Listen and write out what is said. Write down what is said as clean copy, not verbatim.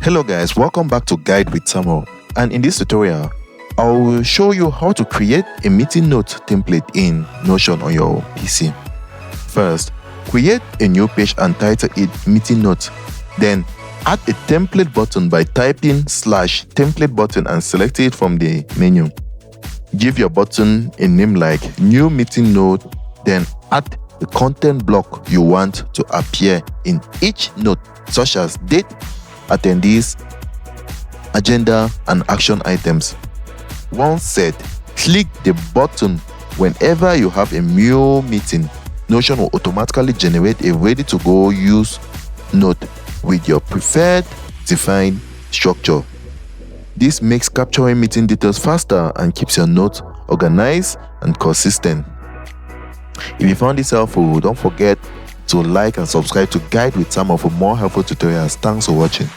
Hello guys, welcome back to Guide with Samuel, and in this tutorial I will show you how to create a meeting note template in Notion on your PC. First, create a new page and title it meeting note. Then add a template button by typing /template button and select it from the menu. Give your button a name like new meeting note, then add the content block you want to appear in each note, such as date, attendees, agenda, and action items. Once set, click the button whenever you have a new meeting. Notion will automatically generate a ready-to-go use note with your preferred defined structure. This makes capturing meeting details faster and keeps your notes organized and consistent. If you found this helpful, don't forget to like and subscribe to Guide with Samuel for more helpful tutorials. Thanks for watching.